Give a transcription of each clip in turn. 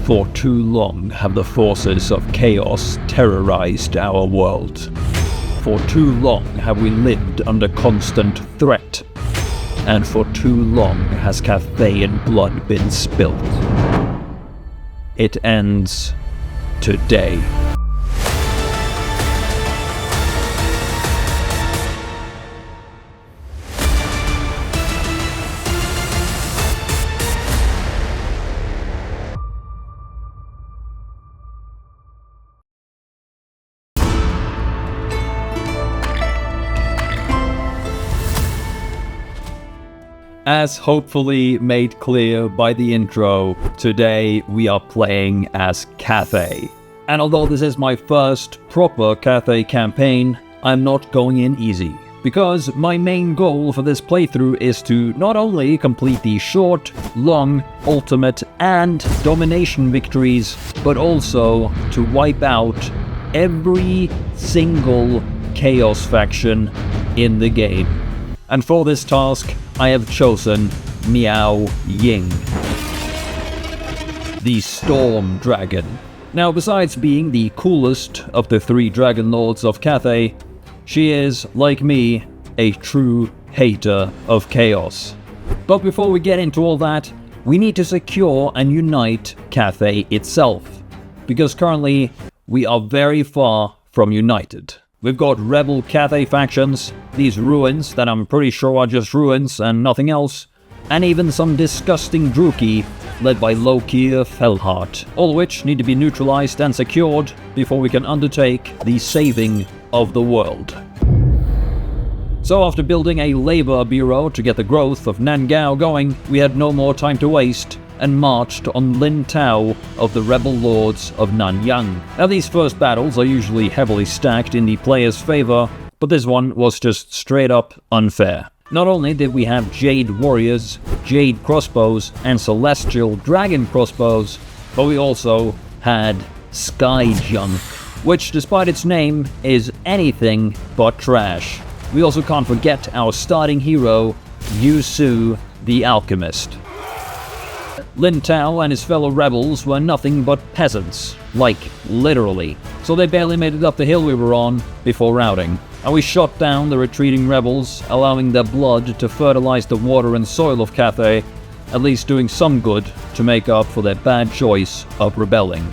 For too long have the forces of chaos terrorized our world. For too long have we lived under constant threat. And for too long has Cathaian blood been spilt. It ends today. As hopefully made clear by the intro, today we are playing as Cathai. And although this is my first proper Cathai campaign, I'm not going in easy. Because my main goal for this playthrough is to not only complete the short, long, ultimate, and domination victories, but also to wipe out every single Chaos faction in the game. And for this task, I have chosen Miao Ying, the Storm Dragon. Now, besides being the coolest of the 3 Dragon Lords of Cathai, she is, like me, a true hater of chaos. But before we get into all that, we need to secure and unite Cathai itself, because currently we are very far from united. We've got rebel Cathai factions, these ruins that I'm pretty sure are just ruins and nothing else, and even some disgusting Druki led by Lokier Felhart, all which need to be neutralized and secured before we can undertake the saving of the world. So after building a labor bureau to get the growth of Nangao going, we had no more time to waste and marched on Lin Tao of the rebel lords of Nanyang. Now these first battles are usually heavily stacked in the player's favor, but this one was just straight up unfair. Not only did we have Jade warriors, Jade crossbows, and Celestial dragon crossbows, but we also had Sky Junk, which despite its name is anything but trash. We also can't forget our starting hero, Yu Su the Alchemist. Lin Tao and his fellow rebels were nothing but peasants, like literally, so they barely made it up the hill we were on before routing. And we shot down the retreating rebels, allowing their blood to fertilize the water and soil of Cathai, at least doing some good to make up for their bad choice of rebelling.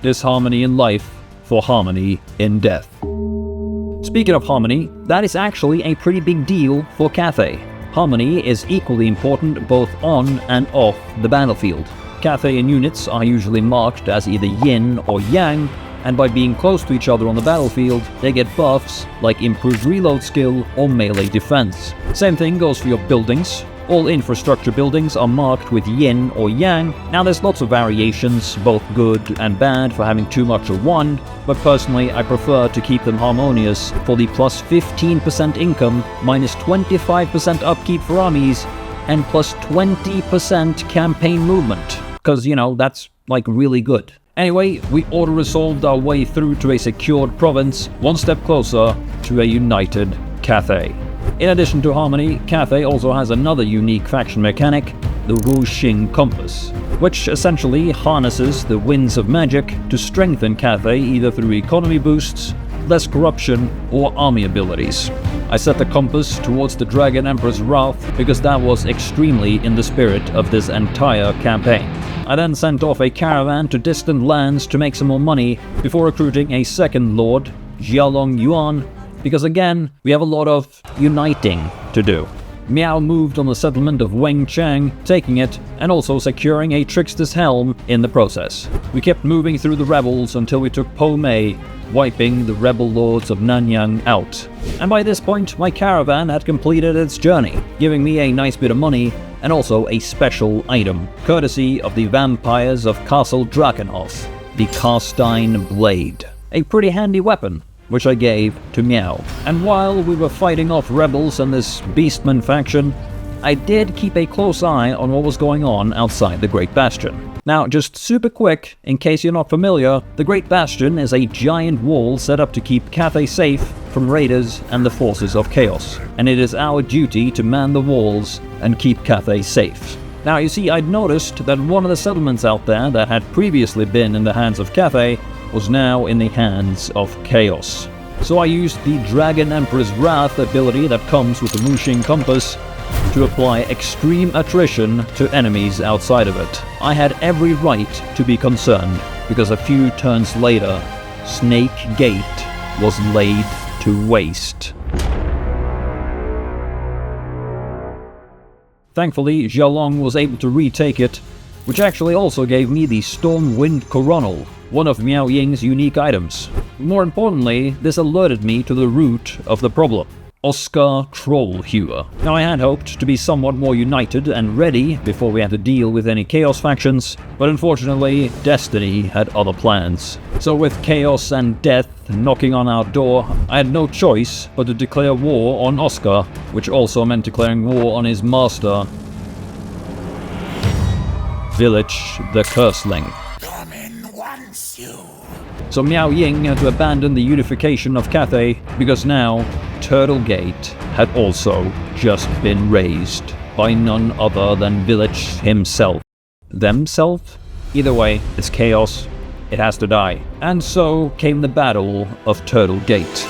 Disharmony in life for harmony in death. Speaking of harmony, that is actually a pretty big deal for Cathai. Harmony is equally important both on and off the battlefield. Cathaian units are usually marked as either yin or yang, and by being close to each other on the battlefield, they get buffs like improved reload skill or melee defense. Same thing goes for your buildings. All infrastructure buildings are marked with yin or yang. Now there's lots of variations, both good and bad for having too much of one, but personally I prefer to keep them harmonious for the plus 15% income, minus 25% upkeep for armies, and plus 20% campaign movement. Because, you know, that's like really good. Anyway, we auto-resolved our way through to a secured province, one step closer to a united Cathai. In addition to harmony, Cathai also has another unique faction mechanic, the Wuxing Compass, which essentially harnesses the winds of magic to strengthen Cathai either through economy boosts, less corruption, or army abilities. I set the compass towards the Dragon Emperor's wrath because that was extremely in the spirit of this entire campaign. I then sent off a caravan to distant lands to make some more money before recruiting a second lord, Jialong Yuan, because again, we have a lot of uniting to do. Miao moved on the settlement of Wengchang, taking it, and also securing a Trickster's Helm in the process. We kept moving through the rebels until we took Po Mei, wiping the rebel lords of Nanyang out. And by this point, my caravan had completed its journey, giving me a nice bit of money, and also a special item, courtesy of the vampires of Castle Drakenhof, the Carstein Blade. A pretty handy weapon, which I gave to Miao. And while we were fighting off rebels and this Beastman faction, I did keep a close eye on what was going on outside the Great Bastion. Now, just super quick, in case you're not familiar, the Great Bastion is a giant wall set up to keep Cathai safe from raiders and the forces of chaos, and it is our duty to man the walls and keep Cathai safe. Now you see, I'd noticed that one of the settlements out there that had previously been in the hands of Cathay was now in the hands of Chaos. So I used the Dragon Emperor's Wrath ability that comes with the Wuxing Compass to apply extreme attrition to enemies outside of it. I had every right to be concerned, because a few turns later, Snake Gate was laid to waste. Thankfully, Xiaolong was able to retake it, which actually also gave me the Stormwind Coronal, one of Miao Ying's unique items. More importantly, this alerted me to the root of the problem: Oscar Trollhewer. Now I had hoped to be somewhat more united and ready before we had to deal with any Chaos factions, but unfortunately, Destiny had other plans. So with Chaos and Death knocking on our door, I had no choice but to declare war on Oscar, which also meant declaring war on his master, Village the Curseling. Dormin wants you. So Miao Ying had to abandon the unification of Cathay, because now Turtle Gate had also just been razed by none other than Village himself. Themself? Either way, it's Chaos. It has to die. And so came the Battle of Turtle Gate.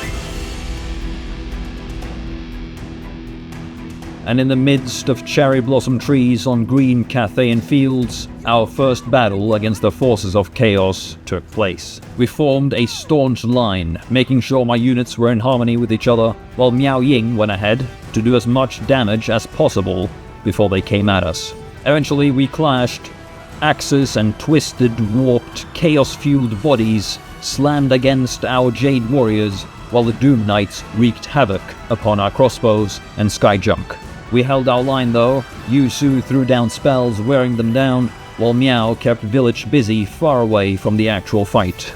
And in the midst of cherry blossom trees on green Cathayan fields, our first battle against the forces of Chaos took place. We formed a staunch line, making sure my units were in harmony with each other, while Miao Ying went ahead to do as much damage as possible before they came at us. Eventually we clashed. Axes and twisted, warped, chaos-fueled bodies slammed against our Jade Warriors, while the Doom Knights wreaked havoc upon our crossbows and Skyjunk. We held our line though. Yu Su threw down spells, wearing them down, while Miao kept Village busy far away from the actual fight.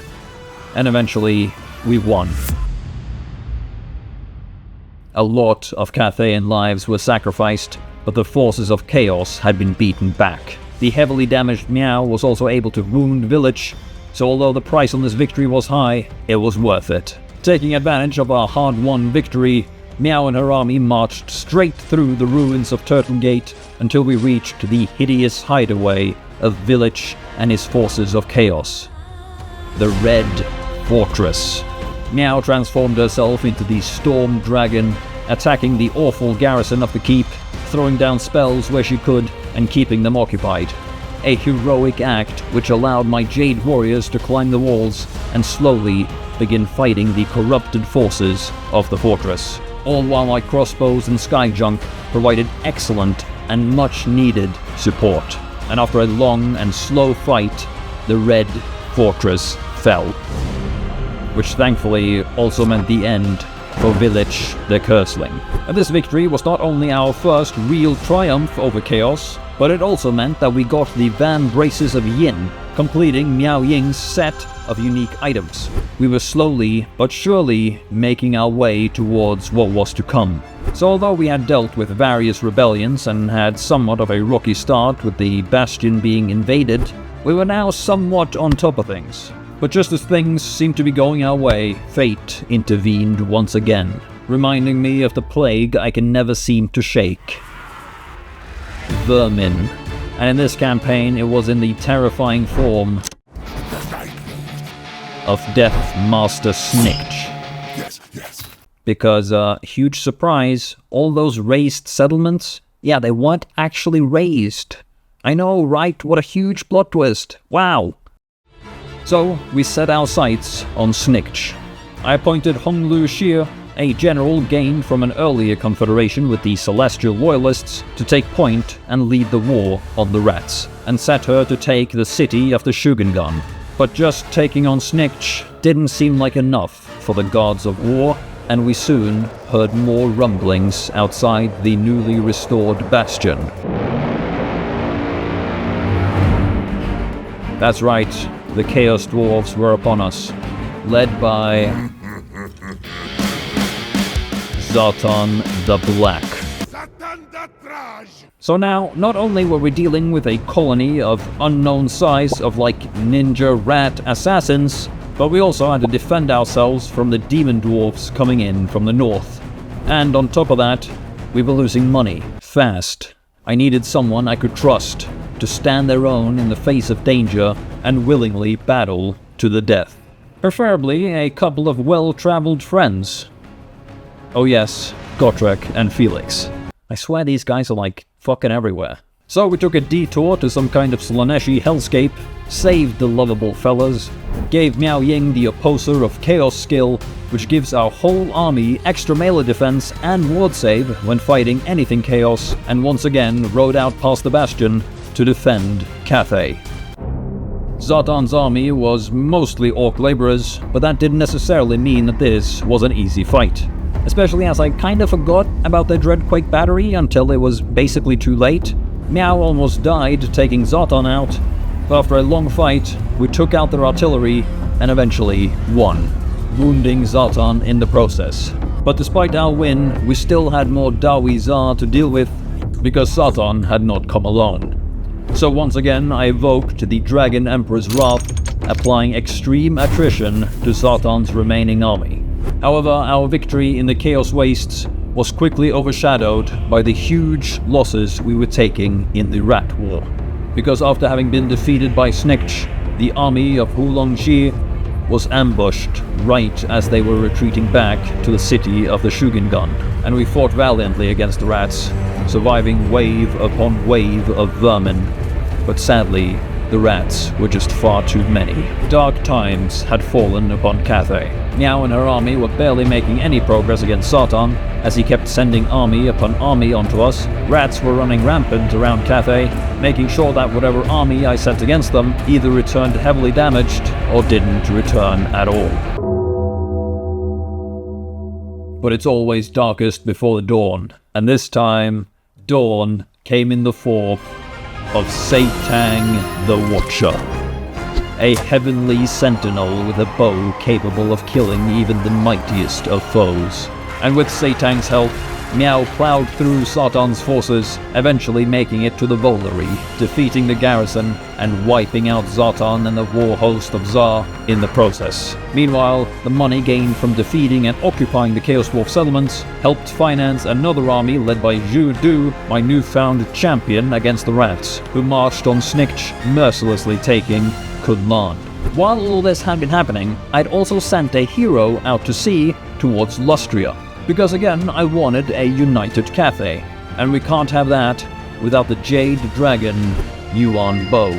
And eventually, we won. A lot of Cathayan lives were sacrificed, but the forces of Chaos had been beaten back. The heavily damaged Miao was also able to wound Village, so although the price on this victory was high, it was worth it. Taking advantage of our hard-won victory, Miao and her army marched straight through the ruins of Turtle Gate until we reached the hideous hideaway of Village and his forces of Chaos. The Red Fortress. Miao transformed herself into the Storm Dragon, attacking the awful garrison of the keep, throwing down spells where she could and keeping them occupied. A heroic act which allowed my Jade Warriors to climb the walls and slowly begin fighting the corrupted forces of the fortress. All while my crossbows and Skyjunk provided excellent and much needed support. And after a long and slow fight, the Red Fortress fell. Which thankfully also meant the end for Village the Curseling. And this victory was not only our first real triumph over Chaos, but it also meant that we got the Van Braces of Yin, completing Miao Ying's set of unique items. We were slowly but surely making our way towards what was to come. So although we had dealt with various rebellions and had somewhat of a rocky start with the Bastion being invaded, we were now somewhat on top of things. But just as things seemed to be going our way, fate intervened once again, reminding me of the plague I can never seem to shake. Vermin. And in this campaign, it was in the terrifying form of Death Master Snikch. Yes. Because, huge surprise, all those raised settlements, yeah, they weren't actually raised. I know, right? What a huge plot twist. Wow. So, we set our sights on Snikch. I appointed Honglu Shir, a general gained from an earlier confederation with the Celestial Loyalists, to take point and lead the war on the rats, and set her to take the city of the Shugengan. But just taking on Snikch didn't seem like enough for the gods of war, and we soon heard more rumblings outside the newly restored Bastion. That's right, the Chaos Dwarves were upon us, led by Zatan the Black. So now, not only were we dealing with a colony of unknown size of like ninja rat assassins, but we also had to defend ourselves from the demon dwarves coming in from the north. And on top of that, we were losing money, fast, I needed someone I could trust to stand their own in the face of danger and willingly battle to the death. Preferably a couple of well-traveled friends. Oh yes, Gotrek and Felix. I swear these guys are like fucking everywhere. So we took a detour to some kind of Slaneshi hellscape, saved the lovable fellas, gave Miao Ying the Opposer of Chaos skill, which gives our whole army extra melee defense and ward save when fighting anything Chaos, and once again rode out past the Bastion to defend Cathay. Zartan's army was mostly Orc laborers, but that didn't necessarily mean that this was an easy fight. Especially as I kinda forgot about the Dreadquake battery until it was basically too late. Miao almost died taking Zartan out, but after a long fight, we took out their artillery and eventually won, wounding Zartan in the process. But despite our win, we still had more Dawi Zar to deal with, because Zartan had not come alone. So once again I evoked the Dragon Emperor's Wrath, applying extreme attrition to Zartan's remaining army. However, our victory in the Chaos Wastes was quickly overshadowed by the huge losses we were taking in the Rat War. Because after having been defeated by Snikch, the army of Hulongji was ambushed right as they were retreating back to the city of the Shugengun, and we fought valiantly against the rats, surviving wave upon wave of vermin. But sadly, the rats were just far too many. Dark times had fallen upon Cathay. Miao and her army were barely making any progress against Zartan, as he kept sending army upon army onto us. Rats were running rampant around Cathay, making sure that whatever army I sent against them either returned heavily damaged or didn't return at all. But it's always darkest before the dawn, and this time, dawn came in the form of Seitang the Watcher, a heavenly sentinel with a bow capable of killing even the mightiest of foes. And with Seitang's help, Miao plowed through Zartan's forces, eventually making it to the Volary, defeating the garrison and wiping out Zartan and the war host of Zar in the process. Meanwhile, the money gained from defeating and occupying the Chaos Wolf settlements helped finance another army led by Zhu Du, my newfound champion against the rats, who marched on Snikch, mercilessly taking Kunlan. While all this had been happening, I'd also sent a hero out to sea towards Lustria. Because again, I wanted a united Cathay, and we can't have that without the Jade Dragon Yuan Bo.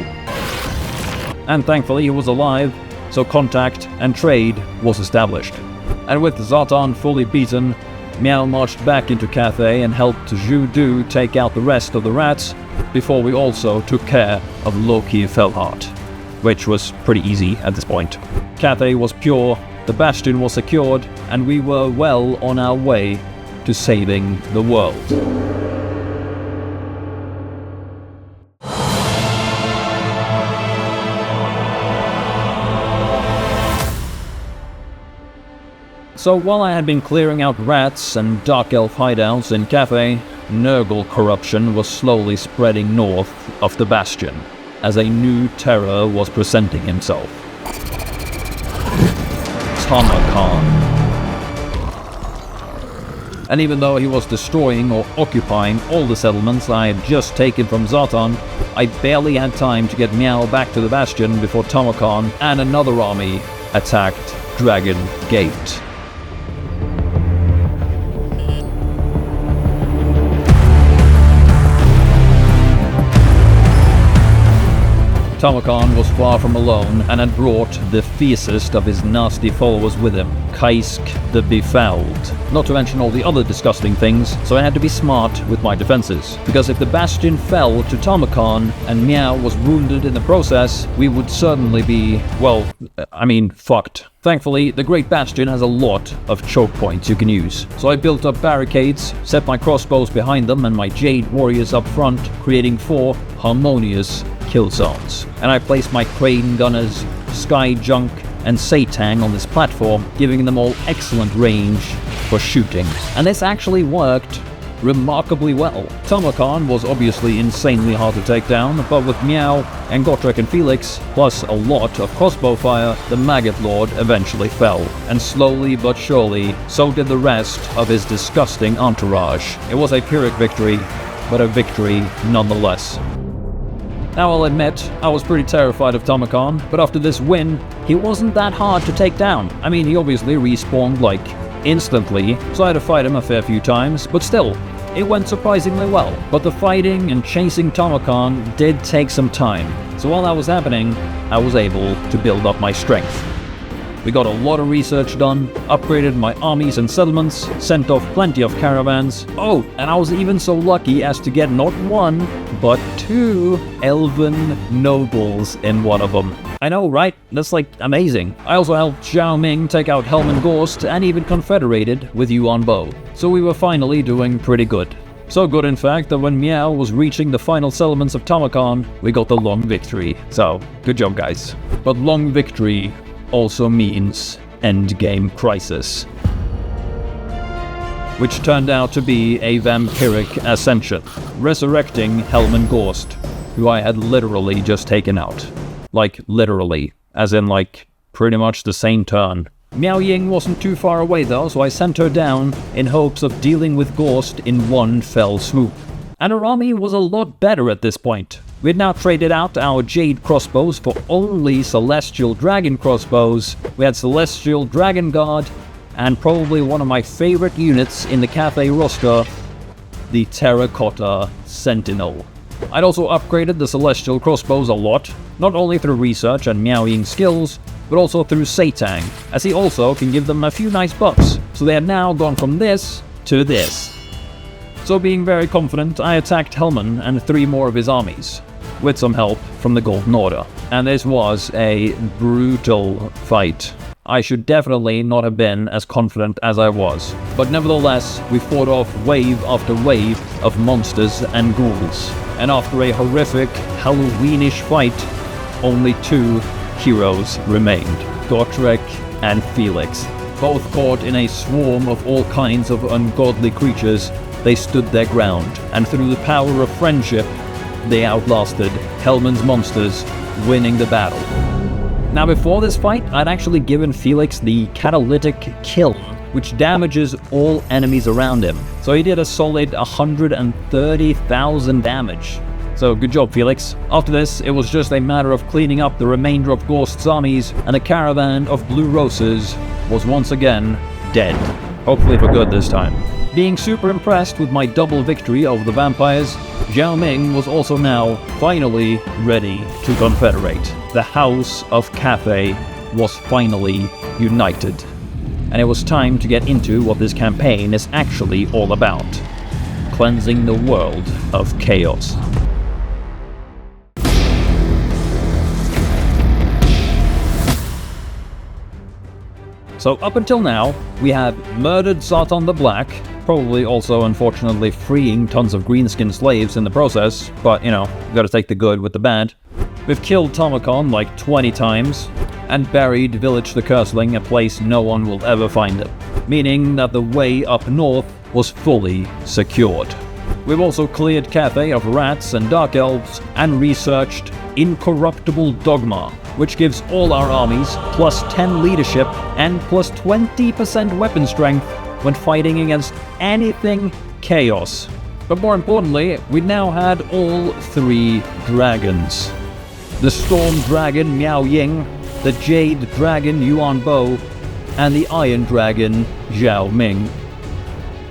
And thankfully he was alive, so contact and trade was established. And with Zartan fully beaten, Miao marched back into Cathay and helped Zhu Du take out the rest of the rats, before we also took care of Loki Felhart, which was pretty easy at this point. Cathay was pure, the Bastion was secured, and we were well on our way to saving the world. So while I had been clearing out rats and Dark Elf hideouts in Cathay, Nurgle corruption was slowly spreading north of the Bastion, as a new terror was presenting himself. Tamarkan. And even though he was destroying or occupying all the settlements I had just taken from Zartan, I barely had time to get Miao back to the Bastion before Tamarkan and another army attacked Dragon Gate. Tamarkan was far from alone and had brought the fiercest of his nasty followers with him, Kaisk the Befouled. Not to mention all the other disgusting things, so I had to be smart with my defenses. Because if the Bastion fell to Tamarkan and Miao was wounded in the process, we would certainly be, well, fucked. Thankfully, the Great Bastion has a lot of choke points you can use. So I built up barricades, set my crossbows behind them and my Jade warriors up front, creating 4 harmonious kill zones. And I placed my Crane Gunners, Sky Junk, and Seitang on this platform, giving them all excellent range for shooting. And this actually worked remarkably well. Tamarkan was obviously insanely hard to take down, but with Miao and Gotrek and Felix, plus a lot of crossbow fire, the Maggot Lord eventually fell. And slowly but surely, so did the rest of his disgusting entourage. It was a Pyrrhic victory, but a victory nonetheless. Now I'll admit, I was pretty terrified of Tomahawk, but after this win, he wasn't that hard to take down. I mean, he obviously respawned like instantly, so I had to fight him a fair few times, but still, it went surprisingly well. But the fighting and chasing Tomahawk did take some time, so while that was happening, I was able to build up my strength. We got a lot of research done, upgraded my armies and settlements, sent off plenty of caravans. Oh, and I was even so lucky as to get not one, but 2 elven nobles in one of them. I know, right? That's like amazing. I also helped Zhao Ming take out Helman Ghost and even confederated with Yuan Bo. So we were finally doing pretty good. So good, in fact, that when Miao was reaching the final settlements of Tomahawk, we got the long victory. So, good job, guys. But long victory also means endgame crisis, which turned out to be a vampiric ascension, resurrecting Helman Ghost, who I had literally just taken out. Like, literally, as in like, pretty much the same turn. Miao Ying wasn't too far away though, so I sent her down in hopes of dealing with Ghost in one fell swoop. And her army was a lot better at this point. We had now traded out our Jade crossbows for only Celestial Dragon crossbows. We had Celestial Dragon Guard, and probably one of my favorite units in the Cathay roster, the Terracotta Sentinel. I'd also upgraded the Celestial crossbows a lot, not only through research and Miao Ying skills, but also through Seitang, as he also can give them a few nice buffs. So they had now gone from this to this. So being very confident, I attacked Helman and 3 more of his armies, with some help from the Golden Order. And this was a brutal fight. I should definitely not have been as confident as I was. But nevertheless, we fought off wave after wave of monsters and ghouls. And after a horrific, Halloweenish fight, only 2 heroes remained, Gotrek and Felix. Both caught in a swarm of all kinds of ungodly creatures, they stood their ground, and through the power of friendship, they outlasted Helman's monsters, winning the battle. Now before this fight, I'd actually given Felix the Catalytic Kiln, which damages all enemies around him. So he did a solid 130,000 damage. So good job, Felix. After this, it was just a matter of cleaning up the remainder of Ghost's armies, and the caravan of Blue Roses was once again dead. Hopefully for good this time. Being super impressed with my double victory over the vampires, Zhao Ming was also now finally ready to confederate. The House of Cathay was finally united. And it was time to get into what this campaign is actually all about. Cleansing the world of chaos. So up until now, we have murdered Zartan the Black, probably also unfortunately freeing tons of greenskin slaves in the process, but you know, gotta take the good with the bad. We've killed Tomahawk like 20 times, and buried Village the Curseling, a place no one will ever find him, meaning that the way up north was fully secured. We've also cleared Cathay of rats and dark elves, and researched Incorruptible Dogma, which gives all our armies plus 10 leadership and plus 20% weapon strength when fighting against anything chaos. But more importantly, we now had all 3 dragons. The Storm Dragon Miao Ying, the Jade Dragon Yuan Bo, and the Iron Dragon Zhao Ming.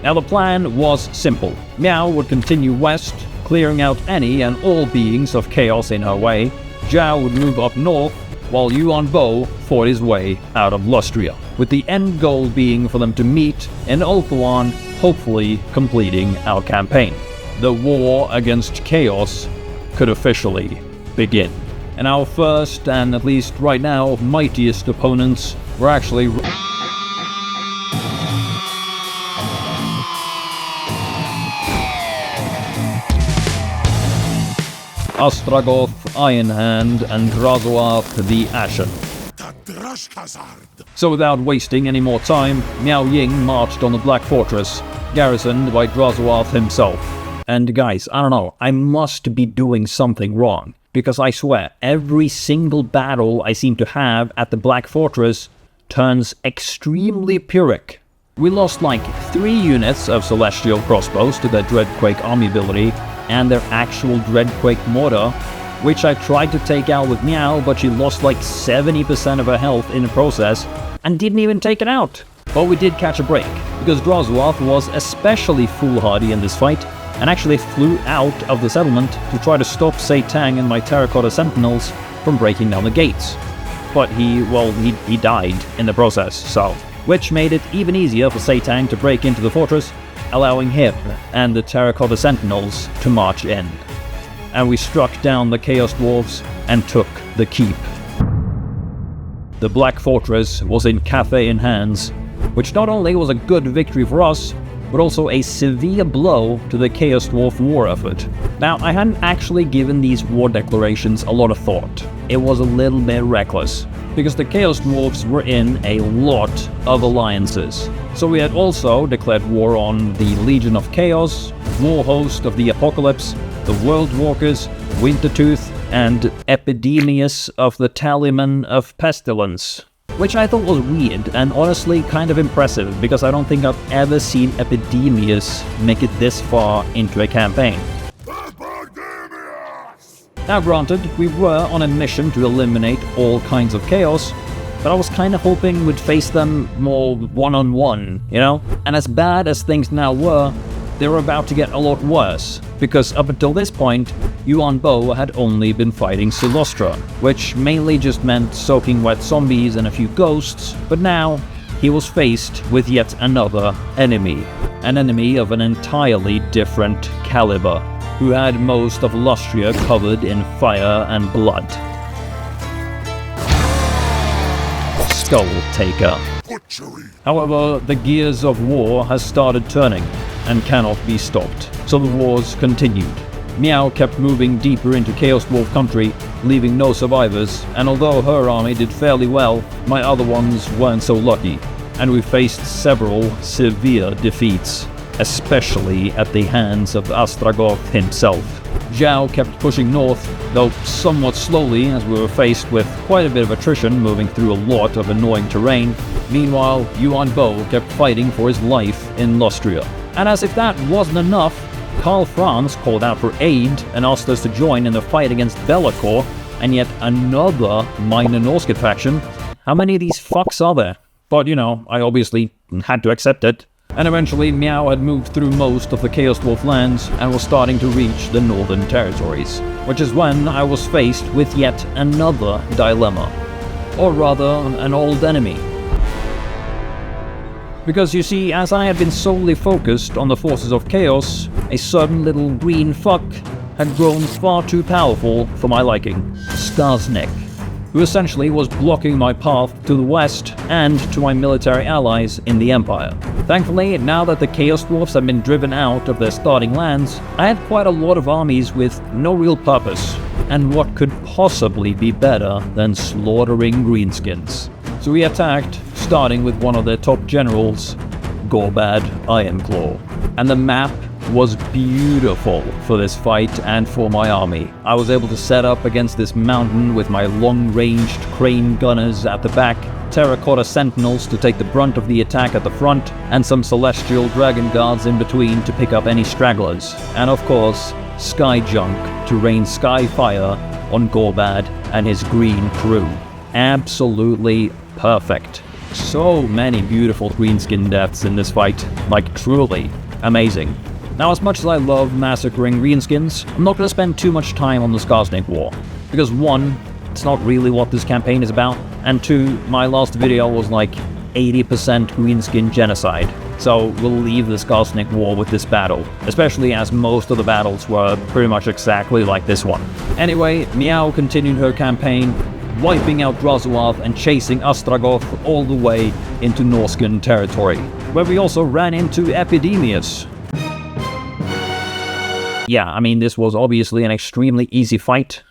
Now the plan was simple. Miao would continue west, clearing out any and all beings of chaos in her way. Zhao would move up north, while Yuan Bo fought his way out of Lustria, with the end goal being for them to meet in Ulthuan, hopefully completing our campaign. The war against chaos could officially begin. And our first, and at least right now, mightiest opponents were actually Astragoth, Ironhand, and Drazoath the Ashen. So without wasting any more time, Miao Ying marched on the Black Fortress, garrisoned by Drazoath himself. And guys, I don't know, I must be doing something wrong, because I swear, every single battle I seem to have at the Black Fortress turns extremely Pyrrhic. We lost like 3 units of Celestial crossbows to their Dreadquake army ability and their actual Dreadquake mortar, which I tried to take out with Meow, but she lost like 70% of her health in the process and didn't even take it out. But we did catch a break, because Drazoath was especially foolhardy in this fight and actually flew out of the settlement to try to stop Sei-Tang and my Terracotta Sentinels from breaking down the gates. But he died in the process, so... which made it even easier for Sei-Tang to break into the fortress, allowing him and the Terracotta Sentinels to march in. And we struck down the Chaos Dwarves and took the keep. The Black Fortress was in Cathay hands, which not only was a good victory for us, but also a severe blow to the Chaos Dwarf war effort. Now, I hadn't actually given these war declarations a lot of thought. It was a little bit reckless, because the Chaos Dwarfs were in a lot of alliances. So we had also declared war on the Legion of Chaos, War Host of the Apocalypse, the World Walkers, Wintertooth, and Epidemius of the Tallyman of Pestilence. Which I thought was weird and honestly kind of impressive, because I don't think I've ever seen Epidemius make it this far into a campaign. Now granted, we were on a mission to eliminate all kinds of chaos, but I was kind of hoping we'd face them more one-on-one, you know? And as bad as things now were, they were about to get a lot worse, because up until this point, Yuan Bo had only been fighting Silostra, which mainly just meant soaking wet zombies and a few ghosts, but now he was faced with yet another enemy. An enemy of an entirely different caliber, who had most of Lustria covered in fire and blood. Skull Taker. Butchery. However, the gears of war has started turning, and cannot be stopped, so the wars continued. Meow kept moving deeper into Chaos Dwarf country, leaving no survivors, and although her army did fairly well, my other ones weren't so lucky, and we faced several severe defeats, especially at the hands of Astragoth himself. Zhao kept pushing north, though somewhat slowly as we were faced with quite a bit of attrition moving through a lot of annoying terrain. Meanwhile, Yuan Bo kept fighting for his life in Lustria. And as if that wasn't enough, Karl Franz called out for aid and asked us to join in the fight against Be'lakor, and yet another minor Norsket faction. How many of these fucks are there? But you know, I obviously had to accept it. And eventually Meow had moved through most of the Chaos Dwarf lands and was starting to reach the northern territories, which is when I was faced with yet another dilemma. Or rather, an old enemy. Because you see, as I had been solely focused on the forces of chaos, a certain little green fuck had grown far too powerful for my liking. Skarsnik, who essentially was blocking my path to the west and to my military allies in the Empire. Thankfully, now that the Chaos Dwarfs had been driven out of their starting lands, I had quite a lot of armies with no real purpose, and what could possibly be better than slaughtering greenskins? So we attacked, starting with one of their top generals, Gorbad Ironclaw. And the map was beautiful for this fight and for my army. I was able to set up against this mountain with my long-ranged crane gunners at the back, Terracotta Sentinels to take the brunt of the attack at the front, and some Celestial Dragon Guards in between to pick up any stragglers. And of course, Sky Junk to rain sky fire on Gorbad and his green crew. Absolutely perfect. So many beautiful greenskin deaths in this fight, like truly amazing. Now, as much as I love massacring greenskins, I'm not going to spend too much time on the Skarsnik War, because one, it's not really what this campaign is about, and two, my last video was like 80% greenskin genocide, so we'll leave the Skarsnik War with this battle, especially as most of the battles were pretty much exactly like this one. Anyway, Meow continued her campaign, wiping out Drazoath and chasing Astragoth all the way into Norsken territory, where we also ran into Epidemius. Yeah, I mean, this was obviously an extremely easy fight.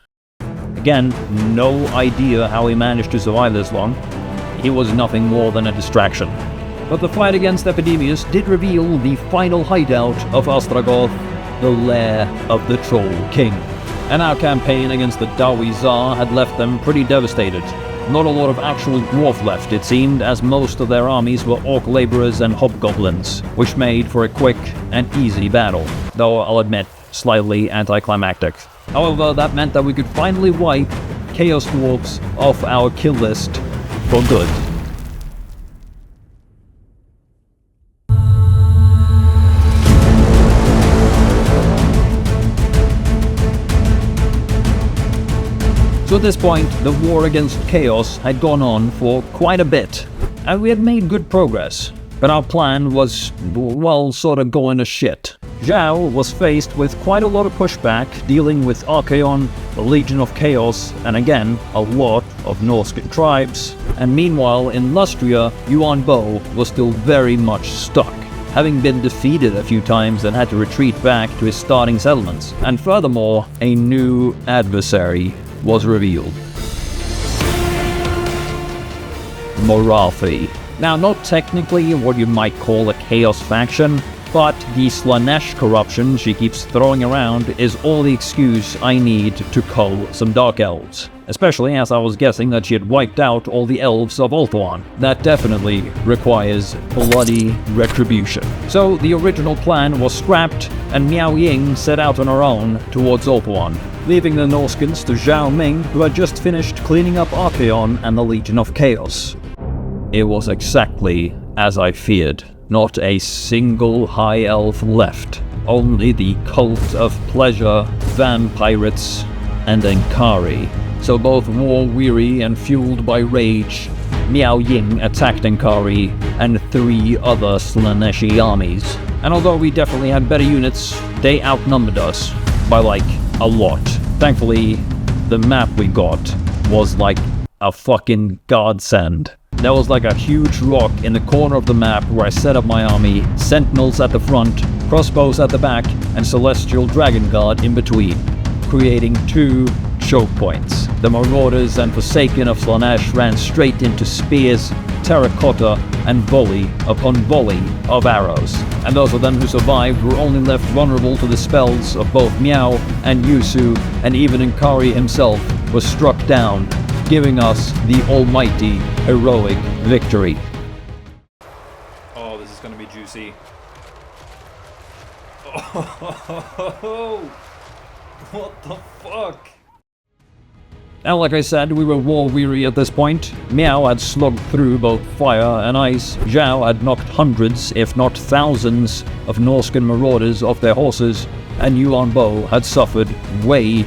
Again, no idea how he managed to survive this long. He was nothing more than a distraction. But the fight against Epidemius did reveal the final hideout of Astragoth, the lair of the Troll King. And our campaign against the Dawi Tsar had left them pretty devastated. Not a lot of actual dwarf left, it seemed, as most of their armies were orc laborers and hobgoblins, which made for a quick and easy battle, though I'll admit, slightly anticlimactic. However, that meant that we could finally wipe Chaos Dwarves off our kill list for good. So at this point, the war against Chaos had gone on for quite a bit, and we had made good progress. But our plan was, well, sort of going to shit. Zhao was faced with quite a lot of pushback, dealing with Archaon, the Legion of Chaos, and again, a lot of Norse tribes. And meanwhile, in Lustria, Yuan Bo was still very much stuck, having been defeated a few times and had to retreat back to his starting settlements. And furthermore, a new adversary was revealed. Morathi. Now, not technically what you might call a Chaos faction, but the Slanesh corruption she keeps throwing around is all the excuse I need to cull some Dark Elves. Especially as I was guessing that she had wiped out all the elves of Ulthuan. That definitely requires bloody retribution. So the original plan was scrapped, and Miao Ying set out on her own towards Ulthuan, leaving the Norskins to Zhao Ming, who had just finished cleaning up Archaon and the Legion of Chaos. It was exactly as I feared. Not a single High Elf left. Only the Cult of Pleasure, Vampirates, and Enkari. So both war-weary and fueled by rage, Miao Ying attacked Enkari and 3 other Slaneshi armies. And although we definitely had better units, they outnumbered us by like a lot. Thankfully, the map we got was like a fucking godsend. There was like a huge rock in the corner of the map where I set up my army, sentinels at the front, crossbows at the back, and Celestial Dragon Guard in between, creating 2 choke points. The Marauders and Forsaken of Slanesh ran straight into spears, terracotta, and volley upon volley of arrows. And those of them who survived were only left vulnerable to the spells of both Miao and Yusu, and even Enkari himself was struck down, giving us the almighty, heroic victory. Oh, this is gonna be juicy. Oh, what the fuck? Now, like I said, we were war-weary at this point. Miao had slugged through both fire and ice. Zhao had knocked hundreds, if not thousands, of Norscan marauders off their horses, and Yuan Bo had suffered way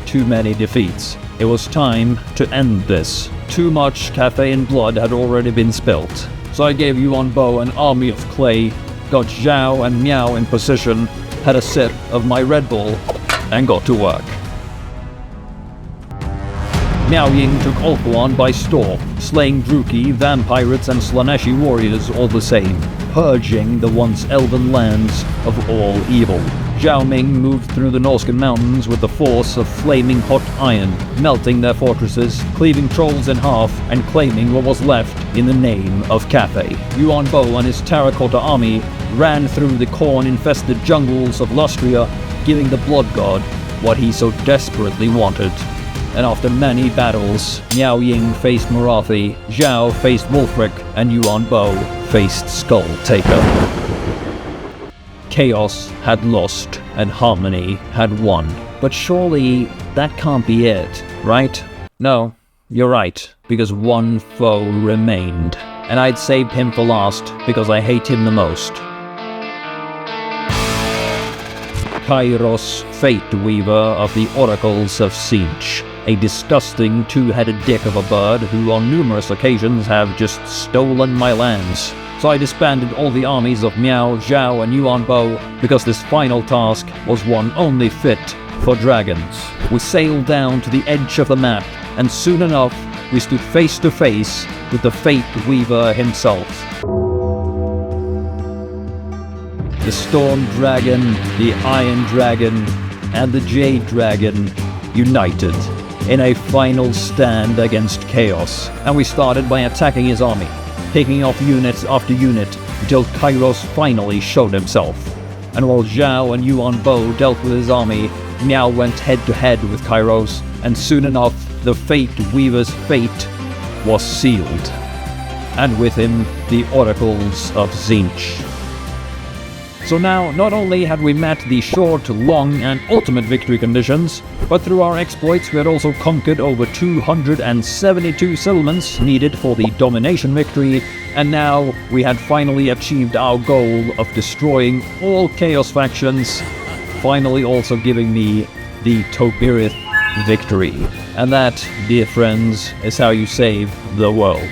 too many defeats. It was time to end this. Too much caffeine blood had already been spilt. So I gave Yuan Bo an army of clay, got Zhao and Miao in position, had a sip of my Red Bull, and got to work. Miao Ying took Ulthuan by storm, slaying Druki, Vampirates, and Slaneshi warriors all the same, purging the once elven lands of all evil. Zhao Ming moved through the Norscan mountains with the force of flaming hot iron, melting their fortresses, cleaving trolls in half, and claiming what was left in the name of Cathay. Yuan Bo and his terracotta army ran through the corn-infested jungles of Lustria, giving the Blood God what he so desperately wanted. And after many battles, Miao Ying faced Morathi, Zhao faced Wulfric, and Yuan Bo faced Skull Taker. Chaos had lost, and Harmony had won. But surely that can't be it, right? No, you're right, because one foe remained. And I'd saved him for last, because I hate him the most. Kairos, Fate Weaver of the Oracles of Siege. A disgusting 2-headed dick of a bird who on numerous occasions have just stolen my lands. So I disbanded all the armies of Miao, Zhao, and Yuan Bo because this final task was one only fit for dragons. We sailed down to the edge of the map, and soon enough we stood face to face with the Fate Weaver himself. The Storm Dragon, the Iron Dragon, and the Jade Dragon united in a final stand against Chaos, and we started by attacking his army, picking off unit after unit until Kairos finally showed himself. And while Zhao and Yuan Bo dealt with his army, Miao went head to head with Kairos, and soon enough the Fate Weaver's fate was sealed, and with him the oracles of Tzeentch. So now, not only had we met the short, long, and ultimate victory conditions, but through our exploits we had also conquered over 272 settlements needed for the domination victory, and now we had finally achieved our goal of destroying all Chaos factions, finally also giving me the Tobirith victory. And that, dear friends, is how you save the world.